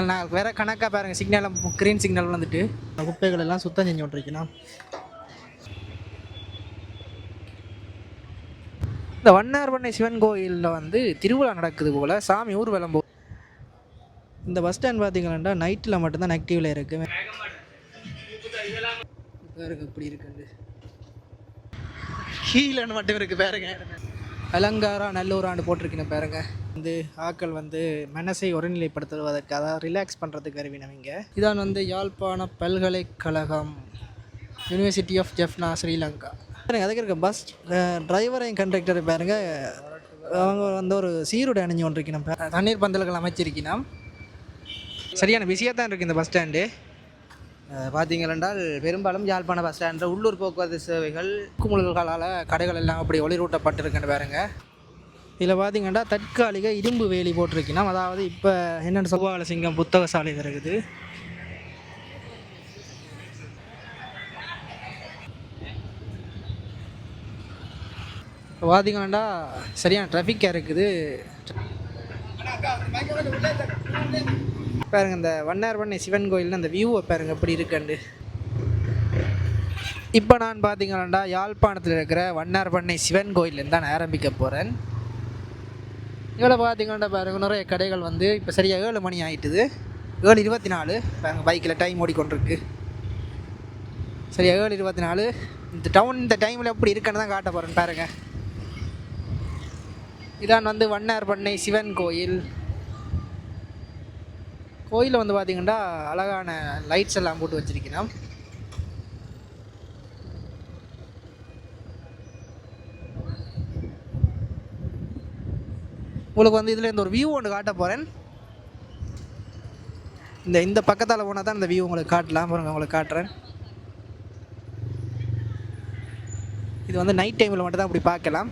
நான் வேறு கணக்காக பாருங்கள் சிக்னல் க்ரீன் சிக்னல் வந்துட்டு குப்பைகள் எல்லாம் சுத்தம் செஞ்சு விட்ருக்கணும். இந்த வண்ணார்பண்ணை சிவன் கோயிலில் வந்து திருவிழா நடக்குது போல், சாமி ஊர்வலம் போகுது. இந்த பஸ் ஸ்டாண்ட் பார்த்தீங்கன்னா நைட்டில் மட்டும்தான் ஆக்டிவில் இருக்குது. பாருங்க இப்படி இருக்குது, கீழன்னு மட்டும் இருக்குது பாருங்க. அலங்காரா நல்லூராண்டு போட்டிருக்கேன் பாருங்க. வந்து ஆக்கள் வந்து மனசை ஒருநிலைப்படுத்துவதற்கு, அதாவது ரிலாக்ஸ் பண்ணுறதுக்கு வருவினவங்க. இதான் வந்து யாழ்ப்பாண பல்கலைக்கழகம், யூனிவர்சிட்டி ஆஃப் ஜெஃப்னா, ஸ்ரீலங்கா. பாருங்க அதுக்கு இருக்க பஸ் டிரைவரையும் கண்டக்டரை பாருங்க, அவங்க வந்து ஒரு சீருடை அணிஞ்சு கொண்டிருக்கணும். தண்ணீர் பந்தல்கள் அமைச்சிருக்கணும். சரியான பிஸியாக தான் இருக்குது இந்த பஸ் ஸ்டாண்டு. பார்த்தீங்களென்றால் பெரும்பாலும் யாழ்ப்பாண பஸ் ஸ்டாண்டில் உள்ளூர் போக்குவரத்து சேவைகள் குமுழல்களால் கடைகள் எல்லாம் அப்படி ஒளிரூட்டப்பட்டிருக்குன்னு பாருங்க. இதில் பார்த்தீங்கன்னா தற்காலிக இரும்பு வேலி போட்டிருக்கணும். அதாவது இப்போ என்னென்னு சுபாவல சிங்கம் புத்தக சாலை இருக்குது. பார்த்தீங்கன்னா சரியான டிராஃபிக்காக இருக்குது பாருங்க. இந்த வண்ணார்பண்ணை சிவன் கோயிலில் அந்த வியூவை பாருங்க எப்படி இருக்குண்டு. இப்போ நான் பார்த்தீங்கன்னா யாழ்ப்பாணத்தில் இருக்கிற வண்ணார்பண்ணை சிவன் கோயிலேருந்து தான் ஆரம்பிக்க போகிறேன். இதில் பார்த்தீங்கன்னா பாருங்க நிறைய கடைகள் வந்து இப்போ சரியாக 7 மணி ஆகிட்டுது, 7:24 பாருங்க. பைக்கில் டைம் ஓடிக்கொண்டிருக்கு. சரியாக 7:24. இந்த டவுன் இந்த டைமில் எப்படி இருக்குன்னு தான் காட்ட போகிறேன் பாருங்க. இதான் வந்து வண்ணார்பண்ணை சிவன் கோயில். கோயிலில் வந்து பார்த்திங்கன்னா அழகான லைட்ஸ் எல்லாம் போட்டு வச்சுருக்கணும். உங்களுக்கு வந்து இதில் இந்த ஒரு வியூ ஒன்று காட்ட போகிறேன். இந்த பக்கத்தால் போனால் தான் இந்த வியூ உங்களுக்கு காட்டலாம். பாருங்க உங்களுக்கு காட்டுறேன். இது வந்து நைட் டைமில் மட்டும் தான் அப்படி பார்க்கலாம்.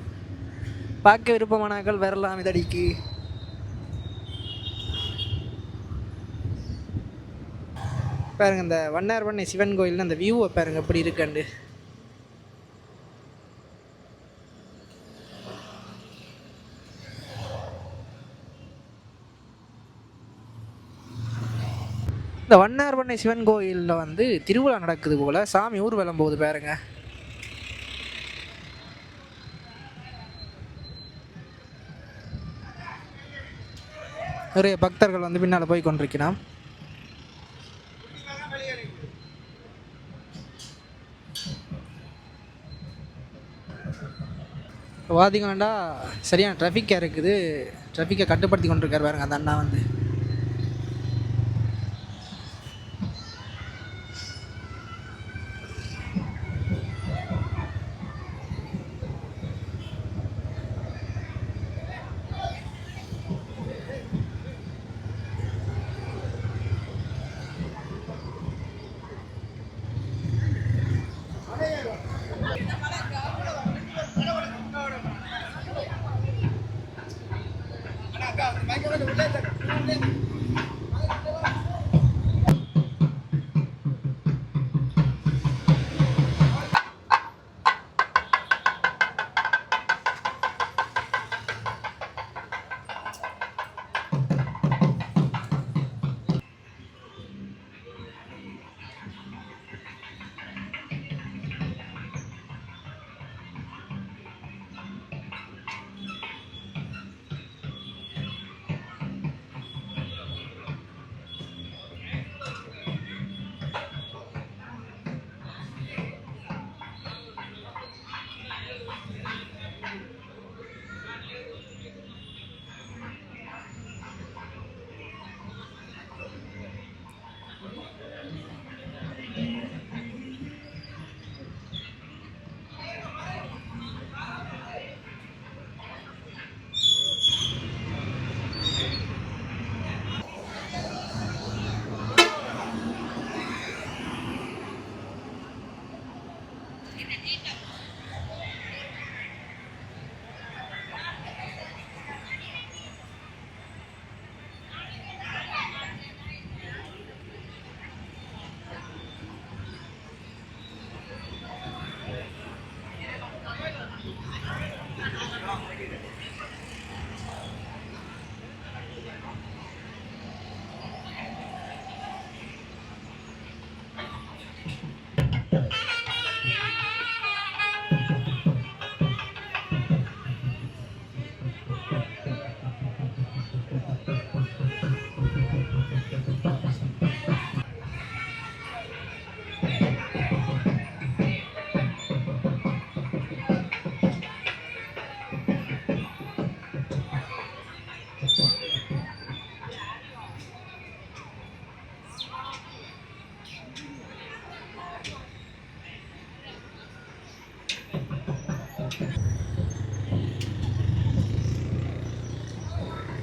பார்க்க விருப்பமானாக்கள் வரலாம் இதடிக்கு. பாருங்க இந்த வண்ணார்பண்ணை சிவன் கோயிலில் அந்த வியூவை பாருங்க எப்படி இருக்குண்டு. இந்த வண்ணார்பண்ணை சிவன் கோயிலில் வந்து திருவிழா நடக்குது போல், சாமி ஊர்வலம் போகுது பாருங்க. நிறைய பக்தர்கள் வந்து பின்னால் போய் கொண்டிருக்கிறான். பார்த்தீங்கன்னா சரியான டிராஃபிக்காக இருக்குது, டிராஃபிக்கை கட்டுப்படுத்தி கொண்டிருக்கார் பாருங்க அந்த அண்ணா வந்து.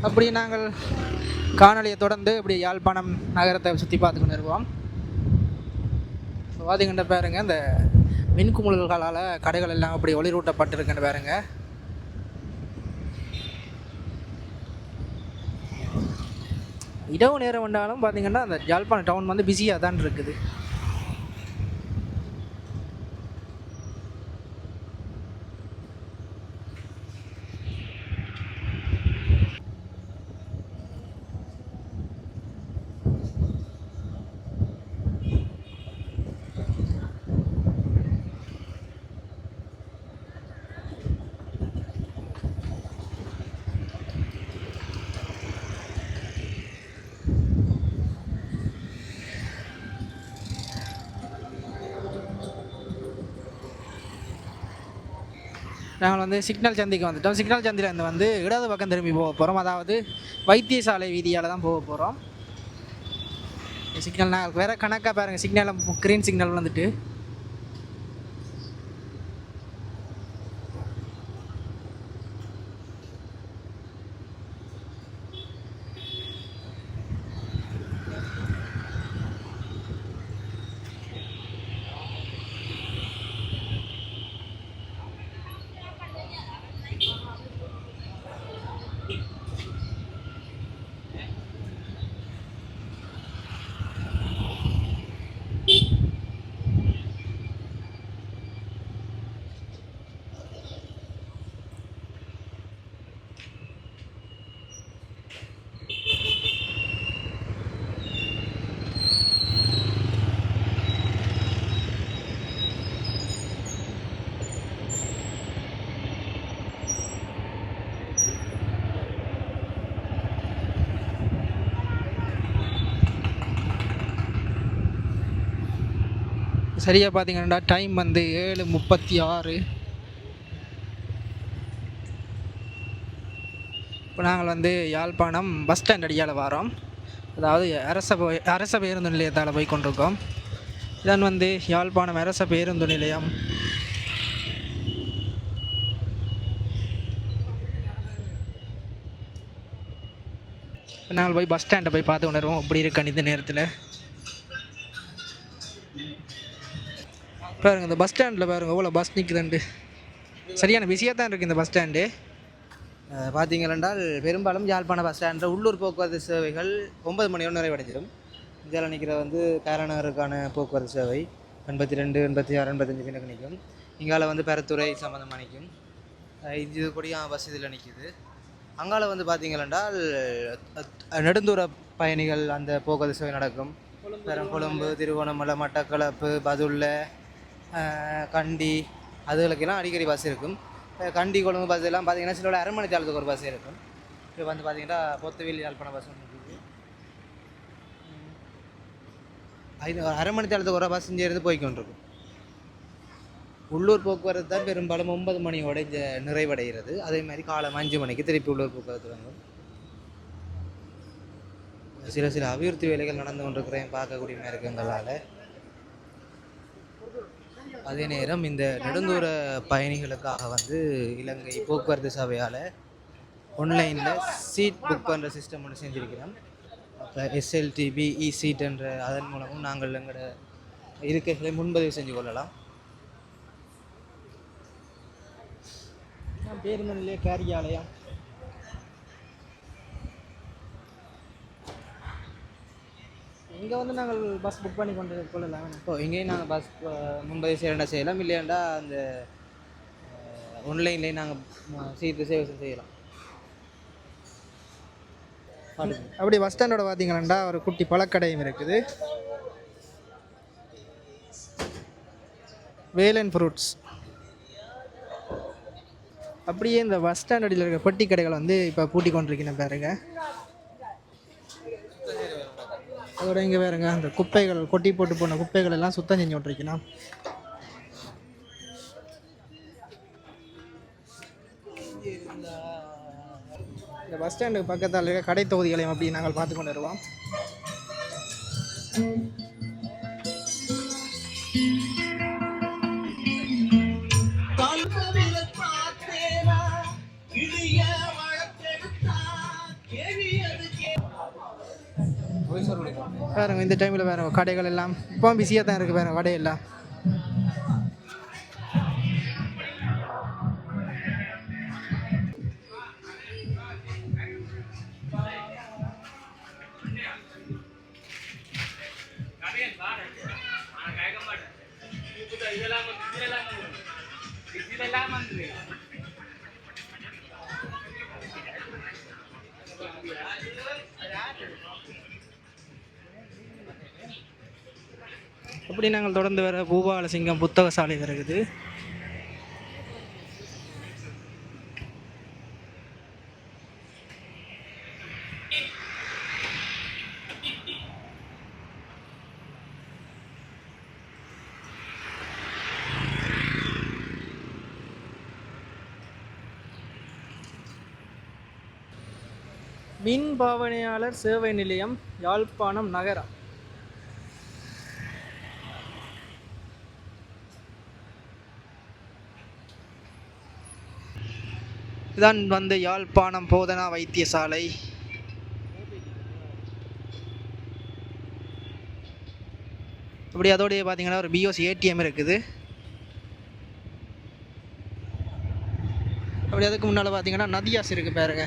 அப்படி நாங்கள் காணொலியை தொடர்ந்து இப்படி யாழ்ப்பாணம் நகரத்தை சுற்றி பார்த்துக்கொண்டு வருவோம். பார்த்தீங்கன்னா பாருங்க, இந்த மின்குமுழல்களால் கடைகள் எல்லாம் அப்படி ஒளிரூட்டப்பட்டிருக்குன்னு பாருங்க. இரவு நேரம் வந்தாலும் பார்த்தீங்கன்னா அந்த யாழ்ப்பாணம் டவுன் வந்து பிஸியாக தான் இருக்குது. நாங்கள் வந்து சிக்னல் சந்திக்கு வந்துட்டோம். சிக்னல் சந்திலேருந்து வந்து இடது பக்கம் திரும்பி போக போகிறோம். அதாவது வைத்தியசாலை வீதியால் தான் போக போகிறோம். சிக்னல் நாங்கள் வேறு கணக்காக பாருங்கள், சிக்னலில் க்ரீன் சிக்னல் வந்துட்டு சரியாக பார்த்தீங்கன்னா டைம் வந்து 7:36. இப்போ நாங்கள் வந்து யாழ்ப்பாணம் பஸ் ஸ்டாண்ட் அடியால் வரோம். அதாவது அரச பேருந்து நிலையத்தால் போய் கொண்டிருக்கோம். இதான் வந்து யாழ்ப்பாணம் அரச பேருந்து நிலையம். நாங்கள் போய் பஸ் ஸ்டாண்டை போய் பார்த்து கொண்டுருவோம் அப்படி இருக்க இந்த நேரத்தில். பாருங்கள், இந்த பஸ் ஸ்டாண்டில் பாருங்கள் எவ்வளோ பஸ் நிற்குதுண்டு. சரியான பிஸியாக தான் இருக்குது இந்த பஸ் ஸ்டாண்டு. பார்த்தீங்களென்றால் பெரும்பாலும் யாழ்ப்பாண பஸ் ஸ்டாண்டில் உள்ளூர் போக்குவரத்து சேவைகள் 9 மணியோடு நிறைவடைஞ்சிடும். இந்தியாவில் நிற்கிற வந்து காரநகருக்கான போக்குவரத்து சேவை 82, 86, 85 பின்னுக்கு நிற்கும். இங்கால வந்து பெரத்துறை சம்மந்தமாக நிற்கும். இது கூடிய பஸ் இதில் நிற்கிது. அங்கால வந்து பார்த்தீங்களென்றால் நெடுந்தூர பயணிகள் அந்த போக்குவரத்து சேவை நடக்கும். கொழும்பு, திருவோணமலை, மட்டக்களப்பு, பதுல்ல, கண்டி அதுகளுக்கெல்லாம் அடிக்கடி பஸ் இருக்கும். கண்டி கொழும்பு பஸ் எல்லாம் பார்த்தீங்கன்னா சில 1/2 மணி நேரத்துக்கு ஒரு பஸ் இருக்கும். இப்போ வந்து பார்த்தீங்கன்னா பொத்துவில் யாழ்ப்பாணம் பஸ் ஒன்று இருக்குது. 1/2 மணி நேரத்துக்கு ஒரு பஸ் இங்கே இருந்து போய்கொண்டிருக்கும். உள்ளூர் போக்குவரத்து தான் பெரும்பாலும் 9 மணியோட இங்கே நிறைவடைகிறது. அதே மாதிரி காலம் 5 மணிக்கு திருப்பி உள்ளூர் போக்குவரத்து வாங்கும். சில அபிவிருத்தி வேலைகள் நடந்து கொண்டிருக்கிறேன் பார்க்கக்கூடிய மேற்கங்களால். அதே நேரம் இந்த நெடுந்தூர பயணிகளுக்காக வந்து இலங்கை போக்குவரத்து சபையால் ஆன்லைனில் சீட் புக் பண்ணுற சிஸ்டம் ஒன்று செஞ்சுருக்கிறோம். அப்போ SLTB சீட் என்ற அதன் மூலமும் நாங்கள் எங்களோட இருக்கைகளை முன்பதிவு செஞ்சு கொள்ளலாம். பேருந்து நிலைய காரியாலயம். இங்கே வந்து நாங்கள் பஸ் புக் பண்ணி கொண்டு கொள்ளலாம். இப்போ இங்கேயும் நாங்கள் பஸ் முன்பதிவு செய்யலாம். இல்லையாண்டா அந்த ஆன்லைன்லேயே நாங்கள் சீட் ரிசர்வேஷன் செய்யலாம். அப்படி பஸ் ஸ்டாண்டோட பார்த்தீங்களாண்டா ஒரு குட்டி பழக்கடையும் இருக்குது. வேலன் ஃப்ரூட்ஸ். அப்படியே இந்த பஸ் ஸ்டாண்ட் அடியில் இருக்க பெட்டி கடைகள் வந்து இப்போ பூட்டி கொண்டிருக்கேன் பாருங்க. அதோட இங்கே வேறுங்க அந்த குப்பைகள் கொட்டி போட்டு போன குப்பைகள் எல்லாம் சுத்தம் செஞ்சு விட்ருக்கணும். இந்த பஸ் ஸ்டாண்டுக்கு பக்கத்தில் இருக்க கடை தொகுதிகளையும் அப்படி நாங்கள் பார்த்து கொண்டு வருவோம். பாருங்க இந்த டைமில் பாருங்க கடைகள் எல்லாம் இப்போ பிஸியாக தான் இருக்குது பாருங்க கடையெல்லாம். அப்படி நாங்கள் தொடர்ந்து வர பூபாலசிங்கம் புத்தக சாலை இருக்குது. மின் பாவனையாளர் சேவை நிலையம் யாழ்ப்பாணம் நகரம். இதான் வந்து யாழ்ப்பாணம் போதனா வைத்தியசாலை. அப்படி அதோடைய பார்த்தீங்கன்னா ஒரு பிஓசி ஏடிஎம் இருக்குது. அப்படி அதுக்கு முன்னால் பார்த்தீங்கன்னா நதியாஸ் இருக்குது பாருங்க.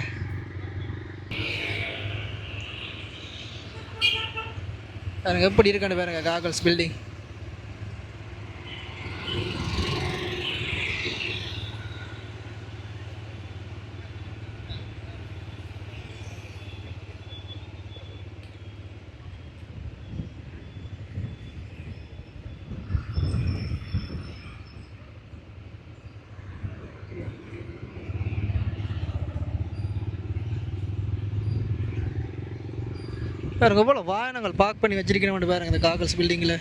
பாருங்க எப்படி இருக்குன்னு பாருங்க காகல்ஸ் பில்டிங். பாருங்க போல வாகனங்கள் பார்க் பண்ணி வச்சிருக்கணும் பாருங்க இந்த காகல்ஸ் பில்டிங்கில்,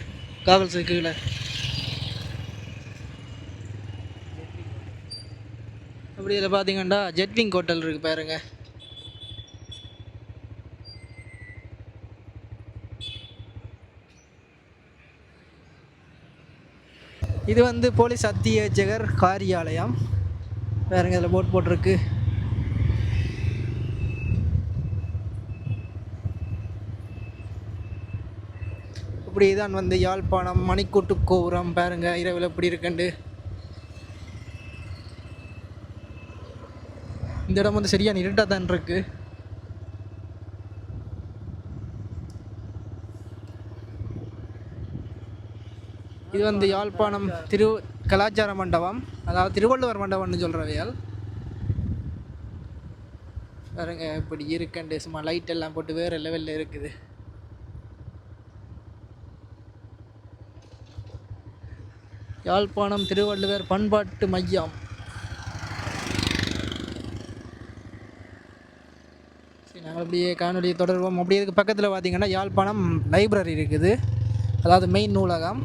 காகல்ஸ் இருக்குல்ல. அப்படி இதில் பார்த்தீங்கன்னா ஜெட்விங் ஹோட்டல் இருக்குது பாருங்க. இது வந்து போலீஸ் அத்தியட்சகர் காரியாலயம் பாருங்க. இதில் போட் போட்டிருக்கு. இப்படி தான் வந்து யாழ்ப்பாணம் மணிக்கூட்டு கோபுரம் பாருங்க இரவில் எப்படி இருக்குண்டு. இந்த இடம் வந்து சரியான இருட்டாக தான் இருக்கு. இது வந்து யாழ்ப்பாணம் கலாச்சார மண்டபம், அதாவது திருவள்ளுவர் மண்டபம்னு சொல்கிறவையால் பாருங்க இப்படி இருக்குண்டு. சும்மா லைட் எல்லாம் போட்டு வேறு லெவலில் இருக்குது. யாழ்ப்பாணம் திருவள்ளுவர் பண்பாட்டு மையம். சரி நாங்கள் அப்படியே காணொலியை தொடர்வோம். அப்படியே இதுக்கு பக்கத்தில் பார்த்தீங்கன்னா யாழ்ப்பாணம் லைப்ரரி இருக்குது, அதாவது மெயின் நூலகம்.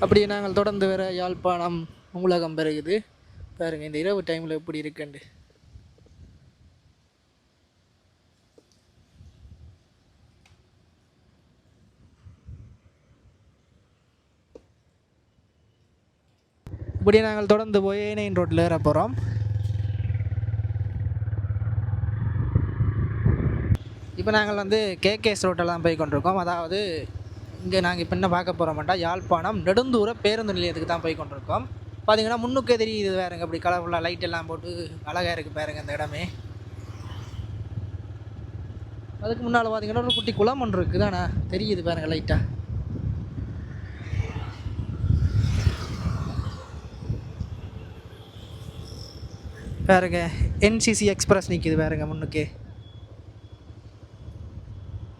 அப்படியே நாங்கள் தொடர்ந்து வர யாழ்ப்பாணம் நூலகம் பெறுகுது பாருங்கள் இந்த இரவு டைமில் எப்படி இருக்குண்டு. இப்படி நாங்கள் தொடர்ந்து போய் ஏனையின் ரோட்டில் ஏற போகிறோம். இப்போ நாங்கள் வந்து கேகேஎஸ் ரோட்டெல்லாம் போய் கொண்டிருக்கோம். அதாவது இங்கே நாங்கள் இப்போ என்ன பார்க்க போகிறோம்ட்டா யாழ்ப்பாணம் நெடுந்தூர பேருந்து நிலையத்துக்கு தான் போய் கொண்டிருக்கோம். பார்த்தீங்கன்னா முன்னுக்கே தெரியுது வேறுங்க, அப்படி கலர்ஃபுல்லாக லைட் எல்லாம் போட்டு அழகாக இருக்குது பாருங்க அந்த இடமே. அதுக்கு முன்னால் பார்த்தீங்கன்னா ஒரு குட்டி குளம் ஒன்று இருக்குது தானே தெரியுது பாருங்கள் லைட்டாக. பாருங்க என்சிசி எக்ஸ்பிரஸ் நிற்கிது பாருங்க முன்னுக்கே.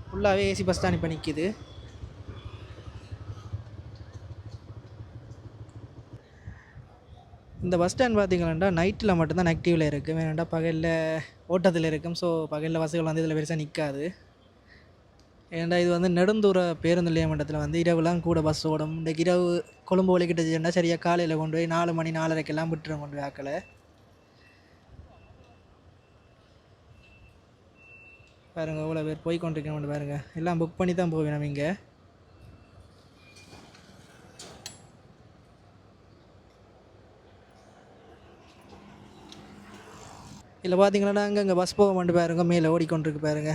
ஃபுல்லாகவே ஏசி பஸ் தான் இப்போ நிற்கிது. இந்த பஸ் ஸ்டாண்ட் பார்த்தீங்கன்னா நைட்டில் மட்டும்தான் ஆக்டிவில் இருக்குது, வேணாண்டா பகலில் ஓட்டத்தில் இருக்கும். ஸோ பகலில் பஸ்ஸுகள் வந்து இதில் பெருசாக நிற்காது. ஏன்டா இது வந்து நெடுந்தூர பேருந்து நிலைய மண்டலத்தில் வந்து இரவுலாம் கூட பஸ் ஓடும். இன்றைக்கு இரவு கொழும்பு வலிக்கிட்டுச்சுன்னா சரியாக காலையில் கொண்டு போய் 4 மணி 4:30 விட்டுரும் கொண்டு போய் ஆக்களை. பாருங்கள் எவ்வளோ பேர் போய் கொண்டிருக்கணும் பாருங்கள். எல்லாம் புக் பண்ணி தான் போவேன் நம்ம இங்கே. இதில் பார்த்தீங்கன்னா இங்கே பஸ் போக மாட்டு பாருங்க, மேலே ஓடிக்கொண்டிருக்கு பாருங்க.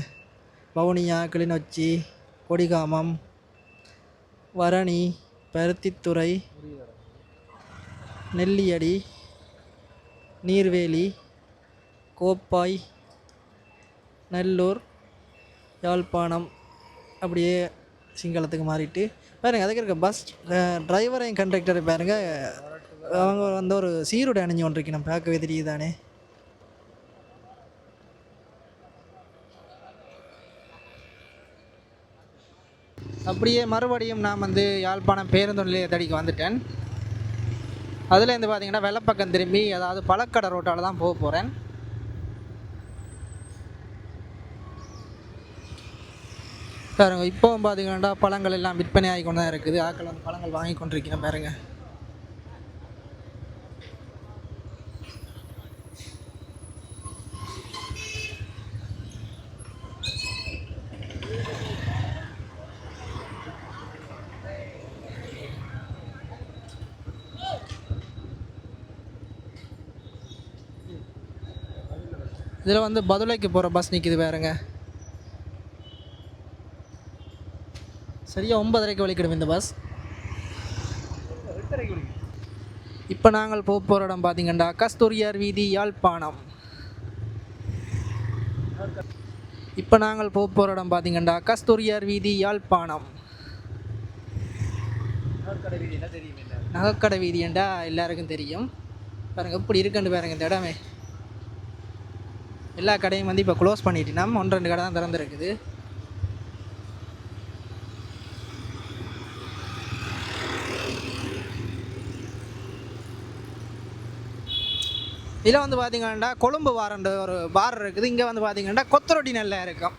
வவுனியா, கிளிநொச்சி, கொடிகாமம், வரணி, பருத்தித்துறை, நெல்லியடி, நீர்வேலி, கோப்பாய், நல்லூர், யாழ்ப்பாணம் அப்படியே சிங்களத்துக்கு மாறிட்டு பாருங்கள். அதுக்கு இருக்க பஸ் டிரைவரையும் கண்டக்டரை பாருங்கள், அவங்க வந்து ஒரு சீருடை அணிஞ்சு கொண்டிருக்கு. நம்ம பார்க்கவே தெரியுதானே. அப்படியே மறுபடியும் நான் வந்து யாழ்ப்பாணம் பேருந்து நிலையத்தடிக்கு வந்துட்டேன். அதில் இருந்து பார்த்தீங்கன்னா வெள்ளப்பக்கம் திரும்பி, அதாவது பழக்கடை ரோட்டால் தான் போக போகிறேன். பாருங்க, இப்போவும் பார்த்தீங்கன்னா பழங்கள் எல்லாம் விற்பனை ஆகி கொண்டு தான் இருக்குது. ஆக்கள் வந்து பழங்கள் வாங்கி கொண்டிருக்கிறேன் பாருங்க. இதில் வந்து பதுளைக்கு போகிற பஸ் நிற்கிது பாருங்க. சரியா 9:30க்கு வலிக்கிடும் இந்த பஸ். இப்போ நாங்கள் போகிற இடம் பார்த்தீங்கன்னா கஸ்தூரியார் வீதி, யாழ்ப்பாணம். இப்போ நாங்கள் போகிற இடம் பார்த்தீங்கன்னா கஸ்தூரியார் வீதி, யாழ்ப்பாணம். நகைக்கடை வீதி என்றா எல்லாருக்கும் தெரியும். பாருங்க எப்படி இருக்குன்னு பாருங்க. இந்த இடமே எல்லா கடையும் வந்து இப்போ க்ளோஸ் பண்ணிட்டு, நம்ம 1-2 கடை தான் திறந்துருக்குது. இதில் வந்து பார்த்தீங்கன்னா கொழும்பு வாரன்ற ஒரு பார் இருக்குது. இங்கே வந்து பார்த்தீங்கன்னா கொத்தரொட்டி நல்லா இருக்கும்.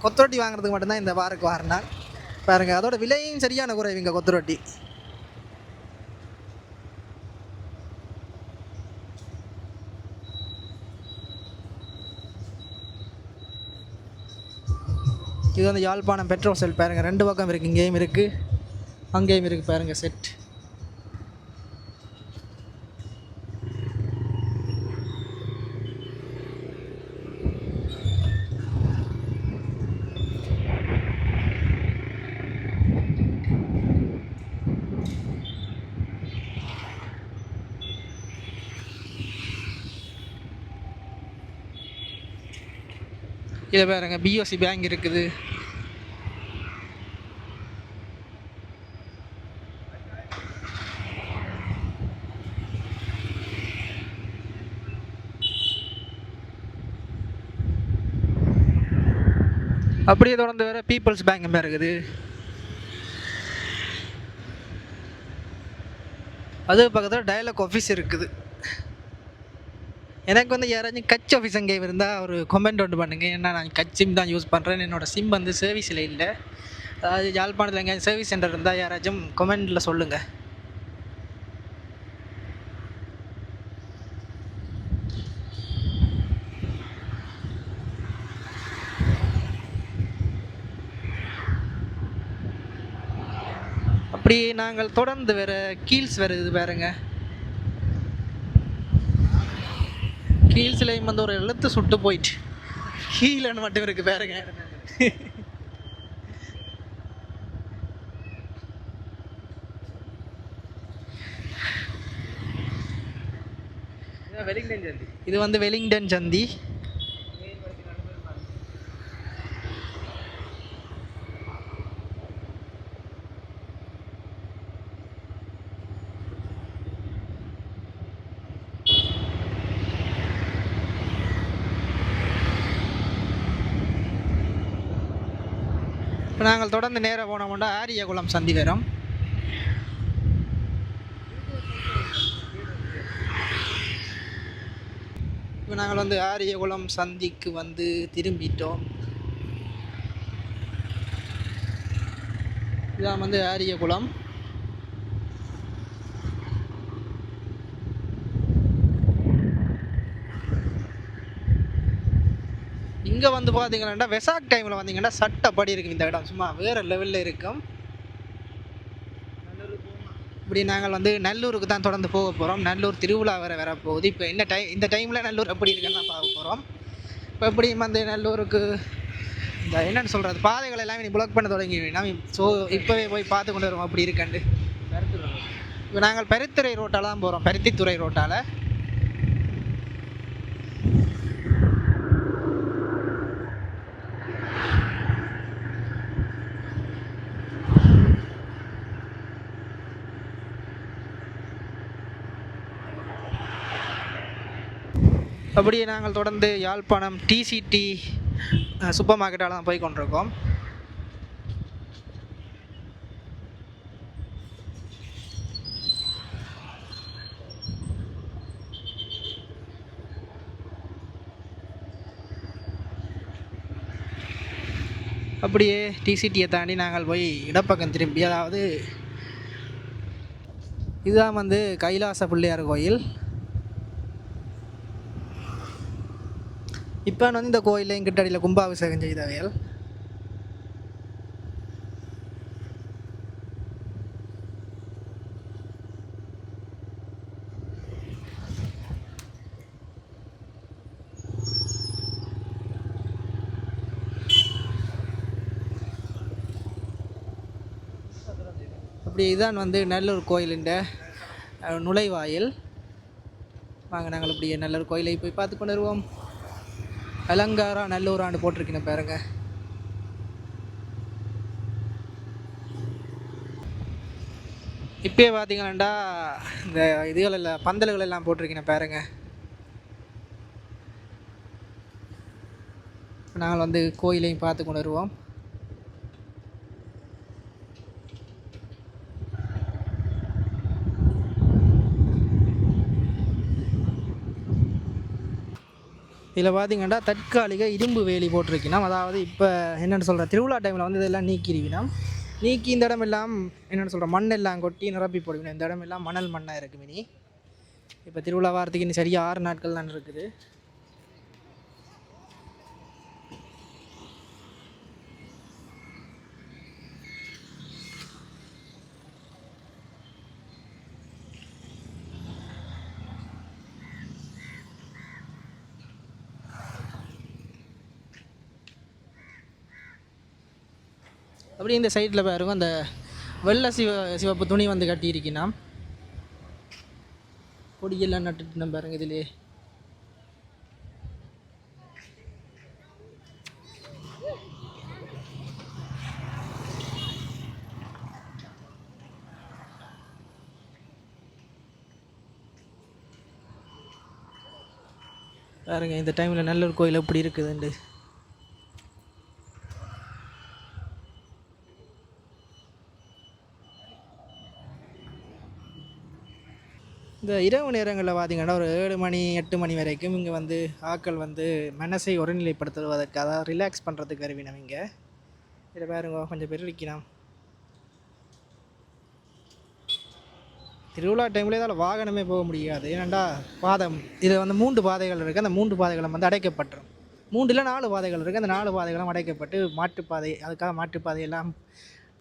கொத்தரொட்டி வாங்குறதுக்கு மட்டும்தான் இந்த பாருக்கு வாரினா பாருங்கள். அதோட விலையும் சரியான குறைவு இங்கே கொத்தரொட்டி. இது வந்து யாழ்ப்பாணம் பெட்ரோல் செல் பாருங்கள். 2 பக்கம் இருக்குது. இங்கேயும் இருக்குது, அங்கேயும் இருக்குது பாருங்கள் செட். இதை பாருங்க, பிஓசி பேங்க் இருக்குது. அப்படியே தொடர்ந்து வேற பீப்புள்ஸ் பேங்க் இருக்குது. அது பக்கத்தில் டயலாக் ஆஃபீஸ் இருக்குது. எனக்கு வந்து யாராச்சும் கட்ச் ஆஃபீஸ் அங்கே இருந்தால் ஒரு கமெண்ட் ஒன்று பண்ணுங்கள். ஏன்னா நான் கட்ச் சிம் தான் யூஸ் பண்ணுறேன். என்னோடய சிம் வந்து சர்வீஸில் இல்லை. அதாவது யாழ்ப்பாணத்தில் எங்கேயாச்சும் சர்வீஸ் சென்டர் இருந்தால் யாராச்சும் கமெண்டில் சொல்லுங்கள். அப்படி நாங்கள் தொடர்ந்து வேறு கீல்ஸ் வருது பாருங்க. கீல்ஸ்லேயும் வந்து ஒரு எழுத்து சுட்டு போயிட்டு ஹீலன்னு மட்டும் இருக்கு பாருங்க. இது வந்து வெலிங்டன் சந்தி. இப்போ நாங்கள் தொடர்ந்து நேராக போனோம்னா ஆரியகுளம் சந்தி வரும். இப்போ நாங்கள் வந்து ஆரியகுளம் சந்திக்கு வந்து திரும்பிட்டோம். இதான் வந்து ஆரியகுளம். இங்கே வந்து பார்த்தீங்கன்னா வெசாக் டைமில் வந்தீங்கன்னா சட்டப்படி இருக்கும். இந்த இடம் சும்மா வேறு லெவலில் இருக்கும். இப்படி நாங்கள் வந்து நல்லூருக்கு தான் தொடர்ந்து போக போகிறோம். நல்லூர் திருவிழா வர போகுது. இப்போ இந்த டைமில் நல்லூர் எப்படி இருக்குன்னு தான் பார்க்க போகிறோம். இப்போ எப்படியும் வந்து நல்லூருக்கு இந்த என்னென்னு சொல்கிறது பாதைகள் எல்லாமே நீ பிளாக் பண்ண தொடங்கிடுவீங்க. ஸோ இப்போவே போய் பார்த்து கொண்டு வருவோம் அப்படி இருக்காண்டு. இப்போ நாங்கள் பருத்துறை ரோட்டால் தான் போகிறோம், பருத்தித்துறை ரோட்டால். அப்படியே நாங்கள் தொடர்ந்து யாழ்ப்பாணம் டிசிடி சூப்பர் மார்க்கெட்டால் தான் போய் கொண்டிருக்கோம். அப்படியே டிசிடியை தாண்டி நாங்கள் போய் இடப்பக்கம் திரும்பி, அதாவது இதுதான் வந்து கைலாச பிள்ளையார் கோயில். இப்போ வந்து இந்த கோயிலையும் கிட்டடியில் கும்பாபிஷேகம் செய்தவையல். அப்படி இதான் வந்து நல்லூர் கோயிலின் நுழைவாயில். வாங்க நாங்கள் இப்படியே நல்லூர் கோயிலை போய் பார்த்து கொண்டு வருவோம். அலங்காரா நல்லூராண்டு போட்டிருக்கேன் பாருங்க. இப்போயே பார்த்தீங்கன்னாண்டா இந்த இதுகள் எல்லாம் பந்தல்கள் எல்லாம் போட்டிருக்கேன் பாருங்க. நாங்கள் வந்து கோயிலையும் பார்த்து கொண்டு வருவோம். இதில் பார்த்தீங்கன்னா தற்காலிக இரும்பு வேலி போட்டிருக்கணும். அதாவது இப்போ என்னென்னு சொல்கிற திருவிழா டைமில் வந்து இதெல்லாம் நீக்கிருக்கணும். நீக்கி இந்த இடமெல்லாம் என்னென்னு சொல்கிற மண்ணெல்லாம் கொட்டி நிரப்பி போடுவினோம். இந்த இடமெல்லாம் மணல் மண்ணாக இருக்குது. மினி இப்போ திருவிழா வாரத்துக்கு இன்னும் சரியாக 6 நாட்கள் தான் இருக்குது. அப்படி இந்த சைடில் பாருங்க, அந்த வெள்ளை சிவப்பு துணி வந்து கட்டியிருக்கினா கொடியெல்லாம் நட்டுட்டு நம்ம பாருங்க. இதிலே பாருங்க இந்த டைமில் நல்லூர் கோயில் எப்படி இருக்குதுண்டு. இந்த இரவு நேரங்களில் பார்த்திங்கன்னா ஒரு 7 மணி 8 மணி வரைக்கும் இங்கே வந்து ஆக்கள் வந்து மனசை ஒருநிலைப்படுத்துவதற்கு, அதாவது ரிலாக்ஸ் பண்ணுறதுக்கு வருவினோம். இங்கே இதில் பாருங்க கொஞ்சம் பேர் இருக்கணும். திருவிழா டைமில் இதால் வாகனமே போக முடியாது. ஏன்னாண்டா இதில் வந்து 3 பாதைகள் இருக்குது. அந்த 3 பாதைகளும் வந்து அடைக்கப்பட்டுரும். 3 இல்லை 4 பாதைகள் இருக்குது. அந்த 4 பாதைகளும் அடைக்கப்பட்டு மாட்டுப்பாதை, அதுக்காக மாட்டுப்பாதையெல்லாம்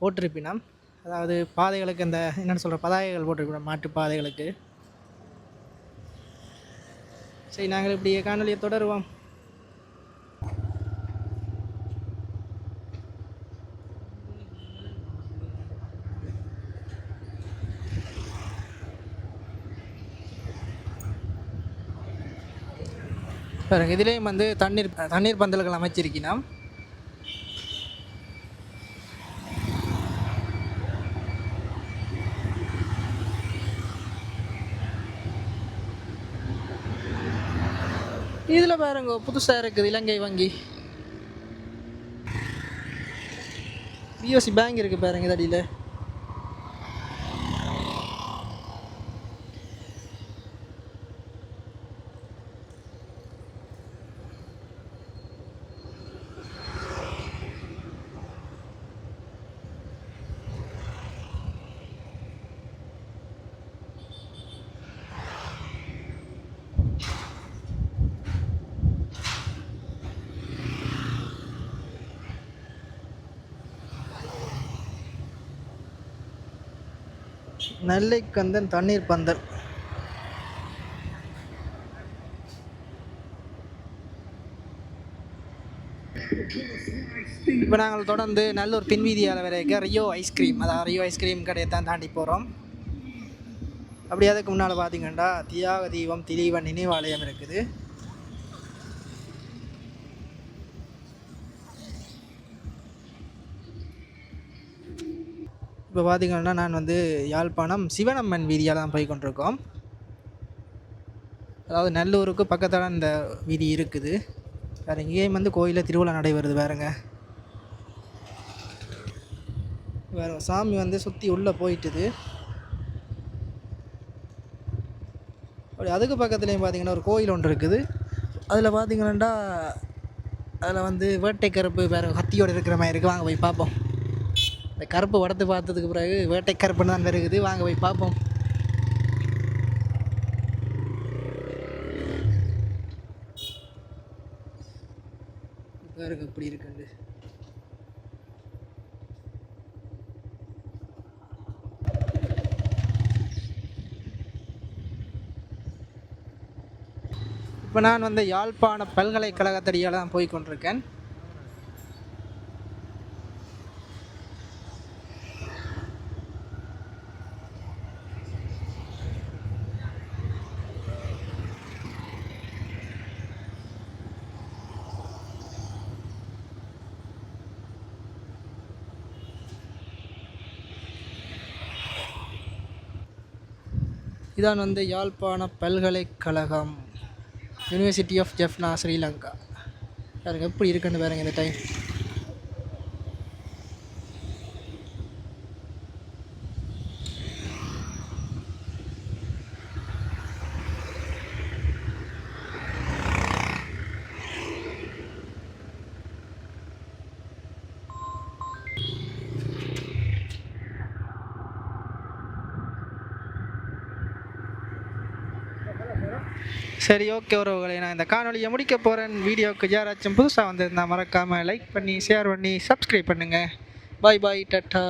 போட்டிருப்பினோம். அதாவது பாதைகளுக்கு அந்த என்னென்னு சொல்கிற பதாகைகள் போட்டிருப்பினோம் மாட்டு பாதைகளுக்கு. சரி, நாங்கள் இப்படியே காணொலியை தொடருவோம். பாருங்க இதுலேயும் வந்து தண்ணீர் பந்தல்கள் அமைச்சிருக்கணும். இதில் பாருங்க புதுசாக இருக்குது இலங்கை வங்கி, பிஓசி பேங்க் இருக்குது பாருங்க இதடியில். நெல்லைக்கந்தன் தண்ணீர் பந்தல். இப்போ நாங்கள் தொடர்ந்து நல்லூர் பின்வீதியால் வரைக்கும் ரியோ ஐஸ்கிரீம், அதாவது ரியோ ஐஸ்கிரீம் கடையை தான் தாண்டி போகிறோம். அப்படி அதுக்கு முன்னால் பார்த்தீங்கன்னா தியாக தீபம் திலீவன் நினைவாலயம் இருக்குது. இப்போ பார்த்தீங்கன்னா நான் வந்து யாழ்ப்பாணம் சிவனம்மன் வீதியால் தான் போய் கொண்டிருக்கோம். அதாவது நல்லூருக்கு பக்கத்தில் இந்த வீதி இருக்குது. வேறு இங்கேயும் வந்து கோயிலில் திருவிழா நடைபெறுது பாருங்க. வேறு சாமி வந்து சுற்றி உள்ளே போயிட்டுது. அப்படி அதுக்கு பக்கத்துலேயும் பார்த்தீங்கன்னா ஒரு கோயில் ஒன்று இருக்குது. அதில் பார்த்தீங்கன்னா அதில் வந்து வேட்டை கருப்பு வேறு கத்தியோடு இருக்கிற மாதிரி இருக்குது. வாங்க போய் பார்ப்போம். இந்த கருப்பு வடத்து பார்த்ததுக்கு பிறகு வேட்டை கருப்புன்னு தான் இருக்குது. வாங்க போய் பார்ப்போம். பாருங்க எப்படி இருக்குது. இப்போ நான் வந்து யாழ்ப்பாண பல்கலைக்கழகத்தடியால் தான் போய் கொண்டிருக்கேன். இதான் வந்து யாழ்ப்பாண பல்கலைக்கழகம், யூனிவர்சிட்டி ஆஃப் ஜெஃப்னா, ஸ்ரீலங்கா. பாருங்க எப்படி இருக்குன்னு பாருங்க இந்த டைம். சரி, ஓகே உறவுகளை, நான் இந்த காணொலியை முடிக்க போகிறேன். வீடியோவுக்கு யாராச்சும் புதுசாக வந்திருந்தால் மறக்காமல் லைக் பண்ணி ஷேர் பண்ணி சப்ஸ்கிரைப் பண்ணுங்கள். பாய் பாய், டாட்டா.